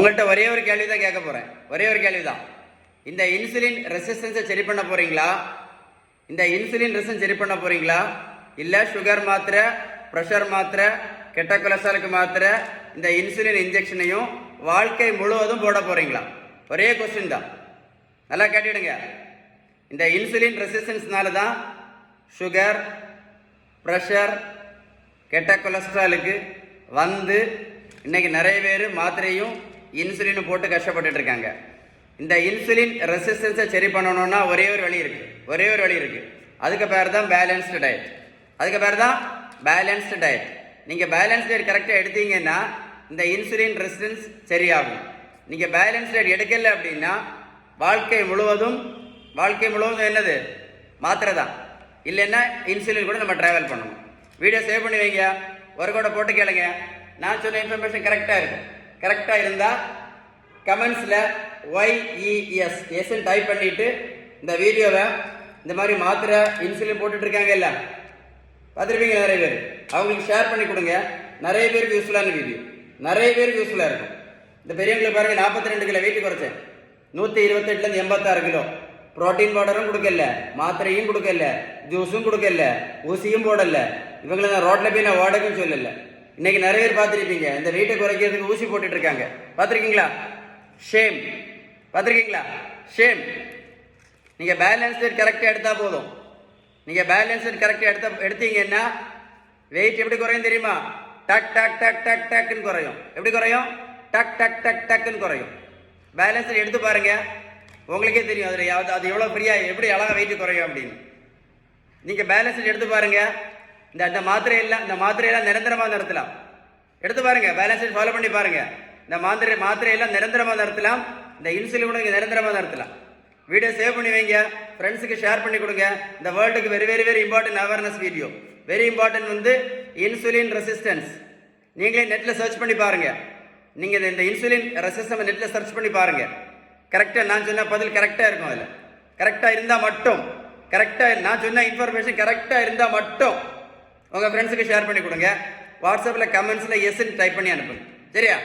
உங்கள்கிட்ட ஒரே ஒரு கேள்வி தான் கேட்க போறேன். ஒரே ஒரு கேள்வி தான். இந்த இன்சுலின் ரெசிஸ்டன்ஸை சரி பண்ண போறீங்களா? இந்த இன்சுலின் ரெசிஸ்டன்ஸ் சரி பண்ண போறீங்களா? இல்ல சுகர் மாத்திரை, பிரஷர் மாத்திரை, கெட்ட கொலஸ்ட்ராலுக்கு மாத்திரை, இந்த இன்சுலின் இன்ஜெக்ஷனையும் வாழ்க்கை முழுவதும் போட போறீங்களா? ஒரே கொஸ்டின் தான், நல்லா கேட்டுடுங்க. இந்த இன்சுலின் ரெசிஸ்டன்ஸ்னால தான் சுகர், பிரஷர், கெட்ட கொலஸ்ட்ராலுக்கு வந்து இன்னைக்கு நிறைய பேர் மாத்திரையும் இன்சுலினும் போட்டு கஷ்டப்பட்டு இருக்காங்க. இந்த இன்சுலின் ரெசிஸ்டன்ஸை சரி பண்ணணும்னா ஒரே ஒரு வழி இருக்கு. அதுக்கு பேர் தான் பேலன்ஸ்டு டயட். நீங்கள் பேலன்ஸ் டயட் கரெக்டாக எடுத்தீங்கன்னா இந்த இன்சுலின் ரெசிஸ்டன்ஸ் சரியாகும். நீங்கள் பேலன்ஸ் டயட் எடுக்கல அப்படின்னா வாழ்க்கை முழுவதும் என்னது மாத்திரை தான், இல்லைன்னா இன்சுலின் கூட நம்ம ட்ராவல் பண்ணணும். வீடியோ சேவ் பண்ணி வைங்க, ஒரு கூட போட்டு கேளுங்க. நான் சொன்ன இன்ஃபர்மேஷன் கரெக்டாக இருந்தால் கமெண்ட்ஸில் YES டைப் பண்ணிவிட்டு இந்த வீடியோவை இந்த மாதிரி மாத்திரை இன்சுலின் போட்டுட்ருக்காங்க இல்லை பார்த்துருப்பீங்க நிறைய பேர், அவங்களுக்கு ஷேர் பண்ணி கொடுங்க. நிறைய பேருக்கு யூஸ்ஃபுல்லான வீடியோ, நிறைய பேருக்கு யூஸ்ஃபுல்லாக இருக்கும். இந்த பெரியவங்களுக்கு பாருங்கள், 42 கிலோ வெயிட் குறைச்சேன், 128லேருந்து 86 கிலோ. ப்ரோட்டீன் பவுடரும் கொடுக்கல, மாத்திரையும் கொடுக்கல, ஜூஸும் கொடுக்கல, ஊசியும் போடல. இவங்களை நான் ரோட்டில் போய் நான் ஓடக்குன்னு சொல்லலை. இன்னைக்கு நிறைய பேர் பார்த்துருப்பீங்க இந்த வெயிட்டை குறைக்கிறதுக்கு ஊசி போட்டுட்டு இருக்காங்க. பார்த்துருக்கீங்களா? ஷேம். பார்த்துருக்கீங்களா? ஷேம். நீங்கள் பேலன்ஸ் டயட் கரெக்டாக எடுத்தால் போதும். நீங்கள் பேலன்ஸ் டயட் கரெக்டாக எடுத்தீங்கன்னா வெயிட் எப்படி குறையும் தெரியுமா? டக் டக் டக் டக் டக்குன்னு குறையும். எப்படி குறையும்? டக் டக் டக் டக்குன்னு குறையும். பேலன்ஸ் டயட் எடுத்து பாருங்க, உங்களுக்கே தெரியும் அதில் அது எவ்வளோ ஃப்ரீயாக எப்படி அழகாக வெயிட் குறையும் அப்படின்னு. நீங்கள் பேலன்ஸ் டயட் எடுத்து பாருங்க. இந்த மாத்திரையெல்லாம் நிரந்தரமாக நிறுத்தலாம். எடுத்து பாருங்க, பேலன்ஸ் டயட் ஃபாலோ பண்ணி பாருங்க. இந்த மாத்திரையெல்லாம் நிரந்தரமாக நிறுத்தலாம். இந்த இன்சுலின் கூட நீங்கள் நிரந்தரமாக நிறுத்தலாம். வீடியோ சேவ் பண்ணி வைங்க, ஃப்ரெண்ட்ஸுக்கு ஷேர் பண்ணி கொடுங்க. இந்த வேர்ல்டுக்கு very very very important awareness video. Very important வந்து இன்சுலின் ரெசிஸ்டன்ஸ். நீங்களே நெட்டில் சர்ச் பண்ணி பாருங்க. நீங்கள் இந்த இன்சுலின் ரெசிஸ்டன்ஸ் நெட்டில் சர்ச் பண்ணி பாருங்க. கரெக்டாக நான் சொன்ன பதில் கரெக்டாக இருக்கும். அதில் கரெக்டாக இருந்தால் மட்டும், நான் சொன்ன இன்ஃபர்மேஷன் கரெக்டாக இருந்தால் மட்டும் உங்கள் ஃப்ரெண்ட்ஸுக்கு ஷேர் பண்ணி கொடுங்க. வாட்ஸ்அப்பில் கமெண்ட்ஸில் எஸ்ன்னு டைப் பண்ணி அனுப்புங்க. சரியா?